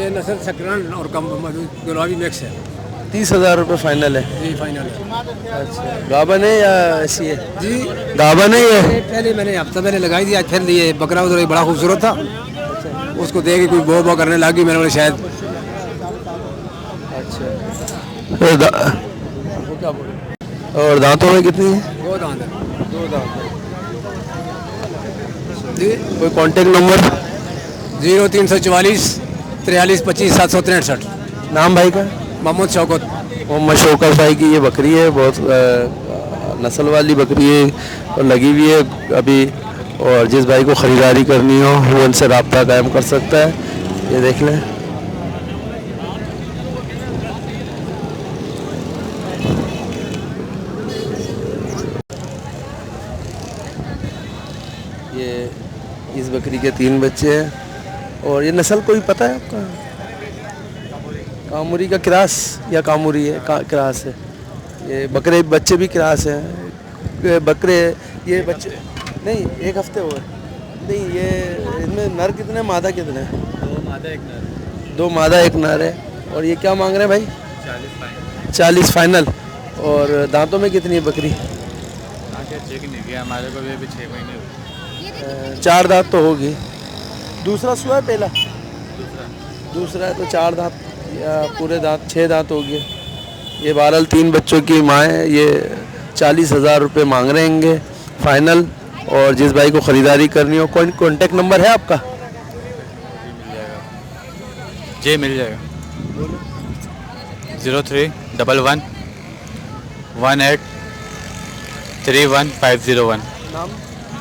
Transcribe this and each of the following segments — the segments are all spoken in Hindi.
ये नस्ल सकरन और कम गुलाबी मिक्स है। 30,000 रुपये फाइनल है। जी फाइनल है। अच्छा, गाभन है या ऐसी है? जी गाभन है ये? पहले मैंने हफ्ता मैंने लगाई थी, आज फिर लिए बकरा उधर बड़ा खूबसूरत था, उसको देख के कोई बो बो करने लगी, मैंने बोला शायद। अच्छा, तो और दांतों में कितनी है? दो दांत है। दो दांत है। जी कोई कांटेक्ट नंबर? 0344 43 25 763। नाम भाई का? मोहम्मद शौकत। मोहम्मद शौकत भाई की ये बकरी है, बहुत नस्ल वाली बकरी है और लगी हुई है अभी। और जिस भाई को ख़रीदारी करनी हो वो उनसे रब्ता कायम कर सकता है। ये देख लें। ये इस बकरी के 3 बच्चे हैं। और ये नस्ल कोई पता है आपका? कामुरी का क्रास या कामुरी है? क्रास है। ये बकरे बच्चे भी क्रास हैं। बकरे ये बच्चे नहीं, 1 हफ्ते हुए नहीं। ये इनमें नर कितने, मादा कितने? 2 मादा 1 नर। 2 मादा 1 नर है। और ये क्या मांग रहे हैं भाई? 40 फाइनल। 40 फाइनल। और दांतों में कितनी है बकरी? चेक नहीं किया हमारे को भी 6 महीने। 4 दांत तो होगी। दूसरा सुआ है पहला? दूसरा है तो 4 दांत या पूरे दांत 6 दांत हो गए। ये बहरहाल 3 बच्चों की माँ है। ये 40,000 रुपये मांग रहे हैं फाइनल। और जिस भाई को ख़रीदारी करनी हो, कोई कॉन्टेक्ट नंबर है आपका? जी मिल जाएगा। 0311 18 31501। नाम?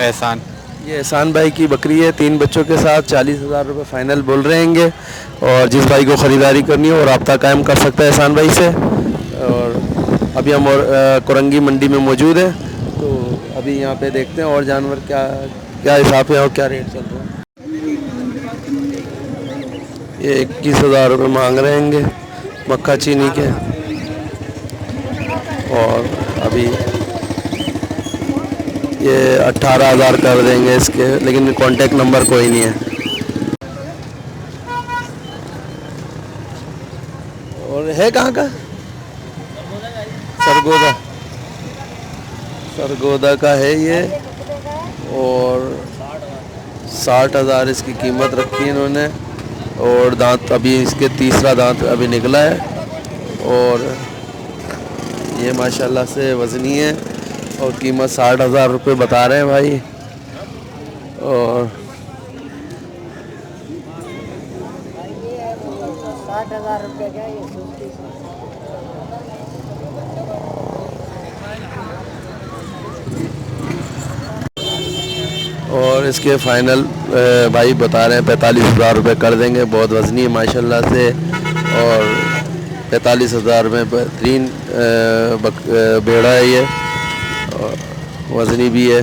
एहसान। ये एहसान भाई की बकरी है, 3 बच्चों के साथ 40,000 रुपये फाइनल बोल रहे हैं। और जिस भाई को ख़रीदारी करनी हो रब्ता कायम कर सकता है एहसान भाई से। और अभी हम कुरंगी मंडी में मौजूद हैं, तो अभी यहाँ पे देखते हैं और जानवर क्या क्या हिसाब है और क्या रेट चल रहा है। ये 21,000 रुपये मांग रहे हैं मक्खा चीनी के। और अभी ये 18,000 कर देंगे इसके, लेकिन कांटेक्ट नंबर कोई नहीं है। और है कहाँ का? सरगोदा। सरगोदा का है ये। और 60,000 इसकी कीमत रखी है इन्होंने। और दांत अभी इसके तीसरा दांत अभी निकला है। और ये माशाल्लाह से वज़नी है। और कीमत 60,000 रुपये बता रहे हैं भाई। और 60,000 रुपये क्या ये? और इसके फाइनल भाई बता रहे हैं 45,000 रुपये कर देंगे। बहुत वज़नी है माशाल्लाह से। और 45,000 में बेहतरीन भेड़ा है ये, और वज़नी भी है।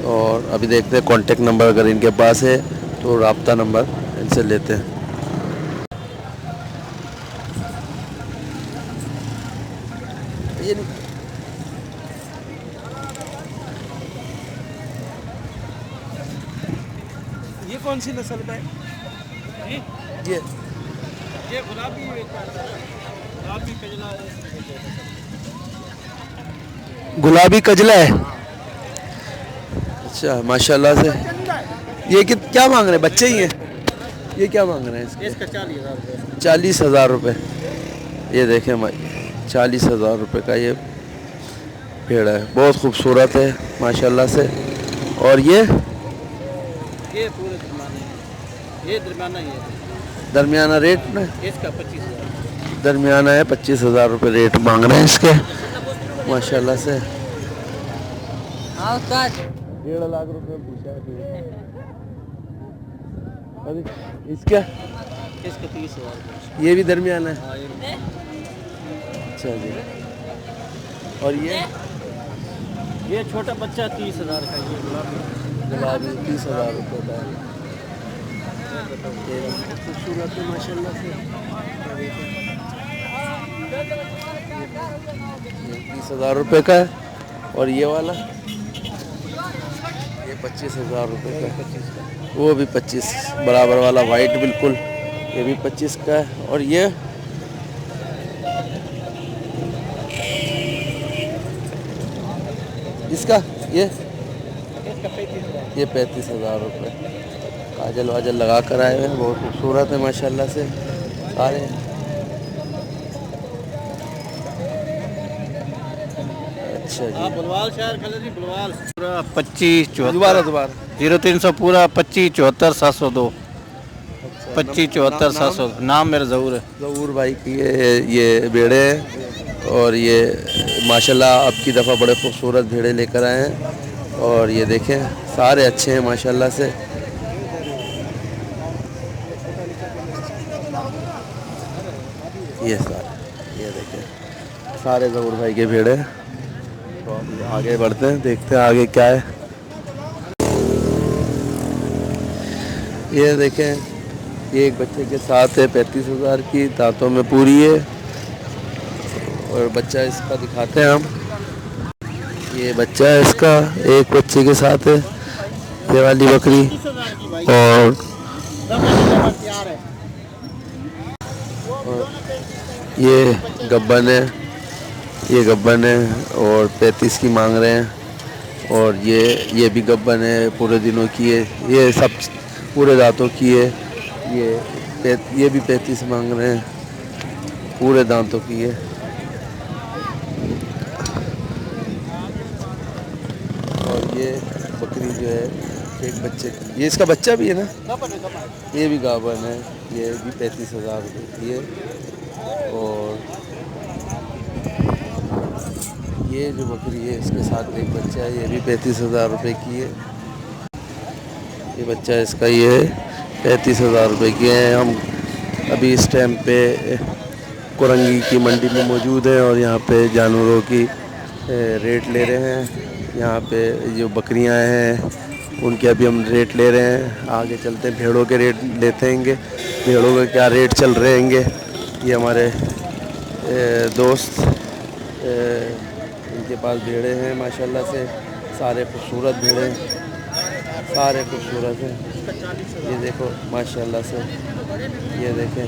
और अभी देखते हैं कॉन्टेक्ट नंबर अगर इनके पास है तो रब्ता नंबर इनसे लेते हैं। ये कौन सी नस्ल का है? ये गुलाबी कजला है। अच्छा माशाल्लाह से। ये क्या मांग रहे हैं? बच्चे ही हैं? ये क्या मांग रहे हैं इसके? इसका 40,000 रुपये। 40,000 रुपये। ये देखें भाई, 40,000 रुपये का ये भेड़ा है। बहुत खूबसूरत है माशाल्लाह से। और ये पूरे ये दरमियाना ही है। दरमियाना रेट में इसका 25,000 दरमियाना है। 25,000 रुपये रेट मांग रहे हैं इसके माशाल्लाह से। 1.5 लाख रुपये पूछा है। इसका 30,000। ये भी दरमियाना है। अच्छा जी। और ये छोटा बच्चा 30,000 का। ये गुलाबी 30,000 रुपये का। खूबसूरत है माशाल्लाह से। 30,000 रुपये का है। और ये वाला ये 25,000 रुपये का। वो भी 25 बराबर वाला वाइट बिल्कुल, ये भी 25 का है। और ये इसका ये 35,000 रुपये। काजल वाजल लगा कर आए हुए हैं, बहुत खूबसूरत है माशाल्लाह से सारे। अच्छा जी, बुलवाल शहर खले बुलवाल पूरा 25 दोबारा 0300 पूरा 25 74 702 25 74 700। नाम मेरा जहूर है। ज़हूर भाई की ये भेड़े हैं और ये माशाल्लाह अब की दफ़ा बड़े खूबसूरत भेड़े लेकर आए हैं। और ये देखें सारे अच्छे हैं माशाल्लाह से। ये देखें सारे ज़हूर भाई के भेड़े हैं। तो हम आगे बढ़ते हैं, देखते हैं आगे क्या है। ये देखें ये एक बच्चे के साथ है 35,000 की, दांतों में पूरी है। और बच्चा इसका दिखाते हैं हम। ये बच्चा है इसका, एक बच्चे के साथ है ये वाली बकरी। और ये गब्बन है, ये गब्बन है और 35 की मांग रहे हैं। और ये भी गब्बन है, पूरे दिनों की है, ये सब पूरे दांतों की है। ये भी 35 मांग रहे हैं, पूरे दांतों की है। और ये बकरी जो है एक बच्चे, ये इसका बच्चा भी है ना, ये भी गाभन है, ये भी 35,000 रुपये की है। और ये जो बकरी है इसके साथ एक बच्चा है, ये भी 35,000 रुपये की है। ये बच्चा इसका ये है 35,000 रुपये की है। हम अभी इस टाइम पे कुरंगी की मंडी में मौजूद हैं और यहाँ पे जानवरों की रेट ले रहे हैं। यहाँ पे जो बकरियाँ हैं उनके अभी हम रेट ले रहे हैं। आगे चलते हैं, भेड़ों के रेट लेते हैंगे, भेड़ों के क्या रेट चल रहे हैंगे। ये हमारे दोस्त, इनके पास भेड़े हैं माशाल्लाह से, सारे खूबसूरत भेड़े, सारे खूबसूरत हैं। ये देखो माशाल्लाह से, ये देखें,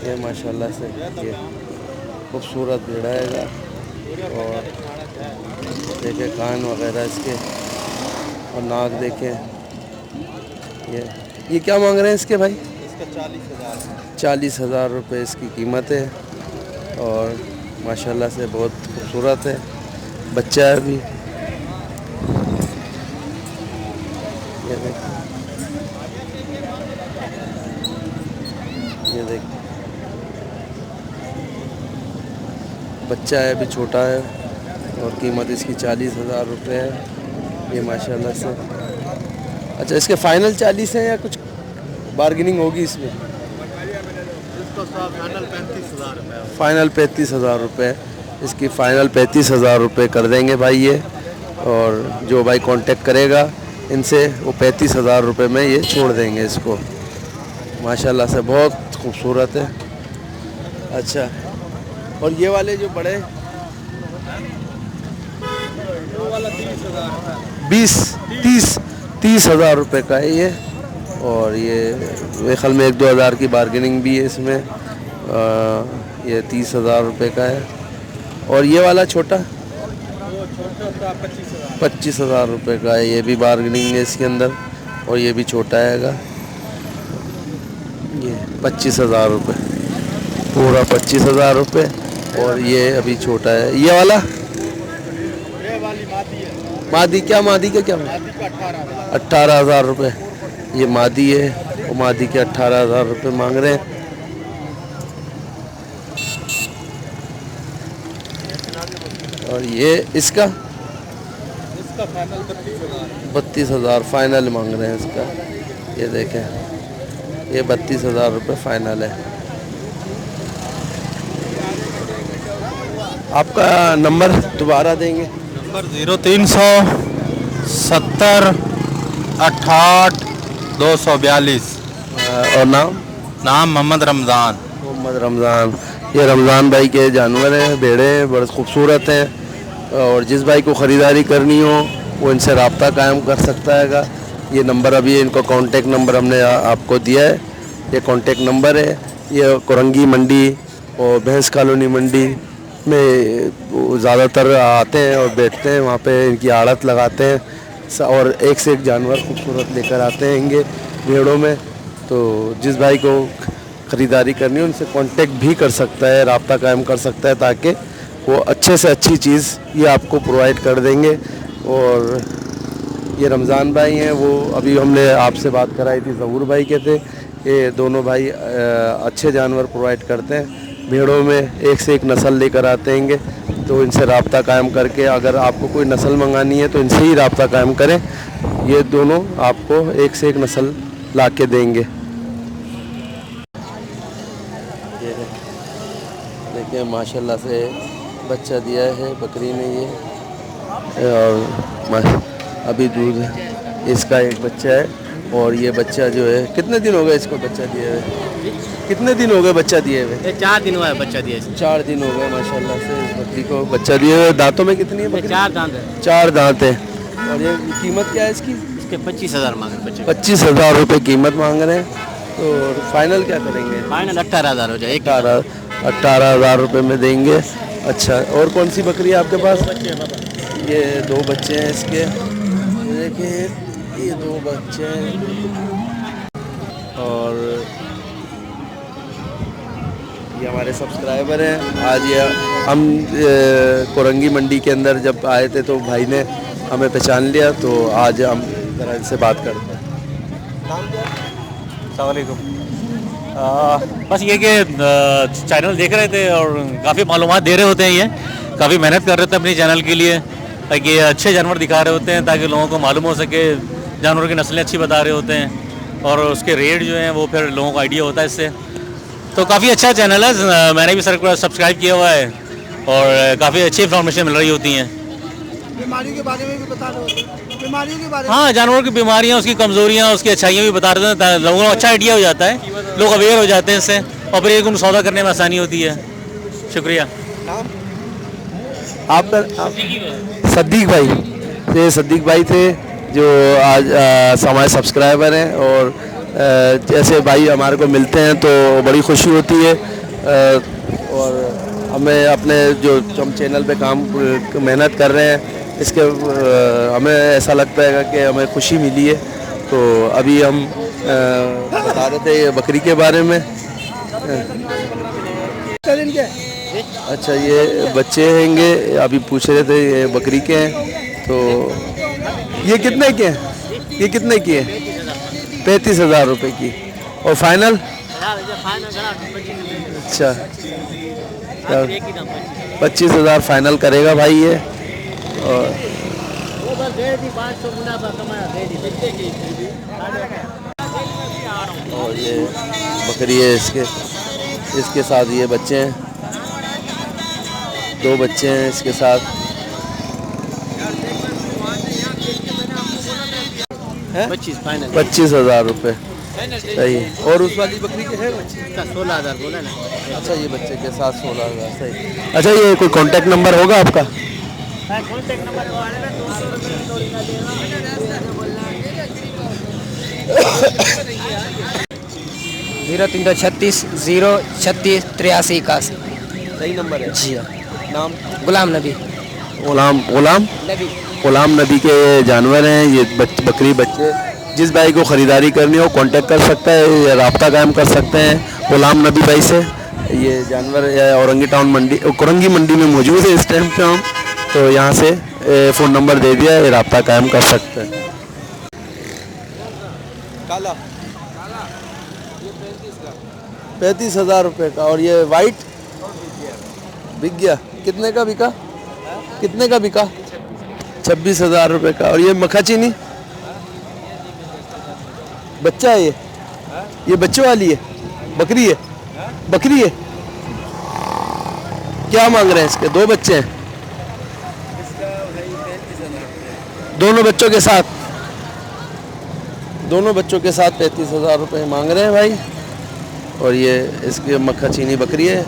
ये माशाल्लाह से ये खूबसूरत भेड़ा है। और देखें कान वगैरह इसके और नाक देखें। ये क्या मांग रहे हैं इसके भाई? इसका 40,000 रुपये इसकी कीमत है। और माशाल्लाह से बहुत खूबसूरत है, बच्चा है अभी। ये देख बच्चा है, अभी छोटा है और कीमत इसकी 40,000 रुपये है। ये माशाल्लाह से। अच्छा, इसके फाइनल 40 है या कुछ बार्गेनिंग होगी इसमें? फाइनल 35,000 रुपये, इसकी फ़ाइनल 35,000 रुपये कर देंगे भाई ये। और जो भाई कांटेक्ट करेगा इनसे वो 35,000 रुपये में ये छोड़ देंगे इसको। माशाल्लाह से बहुत खूबसूरत है। अच्छा, और ये वाले जो बड़े 30,000 रुपये का है ये। और ये मेरे ख्याल में 1-2 हज़ार की बार्गेनिंग भी है इसमें। ये 30,000 रुपये का है। और ये वाला छोटा 25,000 रुपये का है, ये भी बार्गेनिंग है इसके अंदर। और ये भी छोटा हैगा, ये 25,000 रुपये, पूरा 25,000 रुपये। और ये अभी छोटा है। ये वाला मादी, क्या मादी का क्या 18,000 रुपये ये मादी है। और मादी के 18,000 रुपये मांग रहे हैं। और ये इसका 32,000 फाइनल मांग रहे हैं इसका। ये देखें, ये 32,000 रुपये फाइनल है। आपका नंबर दोबारा देंगे? नंबर 0300 70 68 242। और नाम? नाम मोहम्मद रमज़ान। मोहम्मद रमज़ान। ये रमज़ान भाई के जानवर हैं, भेड़े हैं, बड़े खूबसूरत हैं। और जिस भाई को ख़रीदारी करनी हो वो इनसे रब्ता कायम कर सकता हैगा। ये नंबर अभी इनको कांटेक्ट नंबर हमने आपको दिया है, ये कांटेक्ट नंबर है। ये कोरंगी मंडी और भैंस कॉलोनी मंडी में ज़्यादातर आते हैं और बैठते हैं, वहाँ पे इनकी आड़त लगाते हैं और एक से एक जानवर खूबसूरत लेकर आते हैं इनके भेड़ों में। तो जिस भाई को ख़रीदारी करनी है उनसे कांटेक्ट भी कर सकता है, राब्ता कायम कर सकता है, ताकि वो अच्छे से अच्छी चीज़ ये आपको प्रोवाइड कर देंगे। और ये रमज़ान भाई हैं, वो अभी हमने आपसे बात कराई थी, ज़हूर भाई के थे। ये दोनों भाई अच्छे जानवर प्रोवाइड करते हैं, भेड़ों में एक से एक नस्ल लेकर आते हैं। तो इनसे राब्ता कायम करके अगर आपको कोई नस्ल मंगानी है तो इनसे ही राब्ता कायम करें, ये दोनों आपको एक से एक नस्ल ला के देंगे। ये देखिए माशाल्लाह से बच्चा दिया है बकरी ने ये, और अभी दूध इसका एक बच्चा है। और ये बच्चा जो है, कितने दिन हो गए इसको बच्चा दिए हुए? कितने दिन हो गए बच्चा दिए हुए? 4 दिन हुआ है बच्चा दिए। 4 दिन हो गए माशाल्लाह से इस बकरी को बच्चा दिए हुए। दांतों में कितनी है बकरी? 4 दांत है। 4 दांत है। और ये कीमत क्या है इसकी? इसके 25,000 मांग रहे बच्चे। 25,000 रुपये कीमत मांग रहे हैं। तो फाइनल क्या करेंगे? फाइनल 18,000 हो जाए। 18,000 रुपये में देंगे। अच्छा, और कौन सी बकरी है आपके पास? ये 2 बच्चे हैं इसके, देखिए ये 2 बच्चे हैं। और ये हमारे सब्सक्राइबर हैं। आज ये हम कोरंगी मंडी के अंदर जब आए थे तो भाई ने हमें पहचान लिया, तो आज हम ज़रा इनसे बात करते हैं। अस्सलाम वालेकुम। बस ये कि चैनल देख रहे थे और काफ़ी मालूमात दे रहे होते हैं, ये काफ़ी मेहनत कर रहे थे अपनी चैनल के लिए, ताकि अच्छे जानवर दिखा रहे होते हैं ताकि लोगों को मालूम हो सके। जानवरों की नस्लें अच्छी बता रहे होते हैं और उसके रेट जो हैं वो फिर लोगों को आइडिया होता है इससे। तो काफ़ी अच्छा चैनल है, मैंने भी सब्सक्राइब किया हुआ है और काफ़ी अच्छी इन्फॉर्मेशन मिल रही होती हैं। बीमारियों के बारे में भी बता रहे होते हैं, बीमारियों के बारे में। हाँ, जानवरों की बीमारियाँ, उसकी कमज़ोरियाँ, उसकी अच्छाइयाँ भी बता रहे हैं, लोगों को अच्छा आइडिया हो जाता है, लोग अवेयर हो जाते हैं इससे और फिर एक उनको सौदा करने में आसानी होती है। शुक्रिया। आपका सद्दीक भाई, ये सद्दीक भाई थे जो आज हमारे सब्सक्राइबर हैं। और जैसे भाई हमारे को मिलते हैं तो बड़ी खुशी होती है। और हमें अपने जो हम चैनल पे काम मेहनत कर रहे हैं इसके हमें ऐसा लगता है कि हमें खुशी मिली है। तो अभी हम बता रहे थे बकरी के बारे में। अच्छा, ये बच्चे हैंगे, अभी पूछ रहे थे, ये बकरी के हैं। तो ये कितने के हैं? ये कितने की है? 35,000 रुपये की। और फाइनल? अच्छा, 25,000 फाइनल करेगा भाई ये। और ये बकरी है, इसके साथ ये बच्चे हैं, 2 बच्चे हैं इसके साथ। 25,000 रुपये सही है। और उस वाली बकरी के है बच्चे? 16,000 बोला ना। अच्छा, ये बच्चे के साथ 16,000 सही। अच्छा, ये कोई कांटेक्ट नंबर होगा आपका? Contact number 0336 036 83 81। सही नंबर है जी हाँ। नाम? गुलाम नबी। गुलाम नबी के जानवर हैं ये। बकरी बच्चे जिस भाई को ख़रीदारी करनी हो कांटेक्ट कर सकता है या राब्ता कायम कर सकते हैं गुलाम नबी भाई से। ये जानवर औरंगी टाउन मंडी, कोरंगी मंडी में मौजूद है इस टाइम पे हम। तो यहाँ से फ़ोन नंबर दे दिया है, राब्ता कायम कर सकते हैं। काला 35,000 रुपये का। और ये वाइट बिक गया? कितने का बिका? कितने का बिका? 26,000 रुपये का। और ये मखाचीनी बच्चा है, ये बच्चों वाली है, बकरी है, बकरी है। क्या मांग रहे हैं इसके? 2 बच्चे हैं, दोनों बच्चों के साथ, दोनों बच्चों के साथ 35,000 रुपये मांग रहे हैं भाई। और ये इसकी मखाचीनी बकरी है।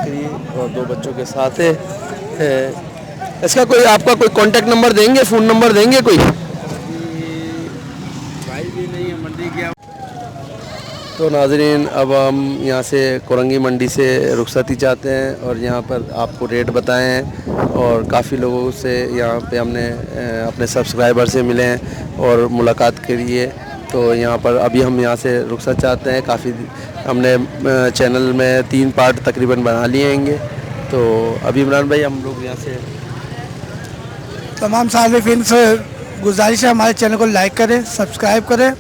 बकरी और 2 बच्चों के साथ है। इसका कोई आपका कोई कांटेक्ट नंबर देंगे, फ़ोन नंबर देंगे कोई? भाई भी नहीं है मंडी के। तो नाज़रीन, अब हम यहाँ से कोरंगी मंडी से रुखसती चाहते हैं और यहाँ पर आपको रेट बताए हैं और काफ़ी लोगों से यहाँ पे हमने अपने सब्सक्राइबर से मिले हैं और मुलाकात करी है। तो यहाँ पर अभी हम यहाँ से रुखसत चाहते हैं। काफ़ी हमने चैनल में 3 पार्ट तकरीबन बना लिए होंगे। तो अभी इमरान भाई हम लोग यहाँ से तमाम सार्फिन से गुजारिश है हमारे चैनल को लाइक करें, सब्सक्राइब करें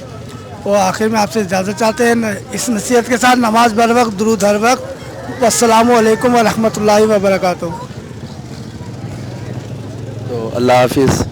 और आखिर में आपसे इजाज़त चाहते हैं इस नसीहत के साथ, नमाज बर वक्त, दुरूद हर वक्त। अस्सलामु अलैकुम व रहमतुल्लाहि व बरकातुहू। तो अल्लाह हाफिज़।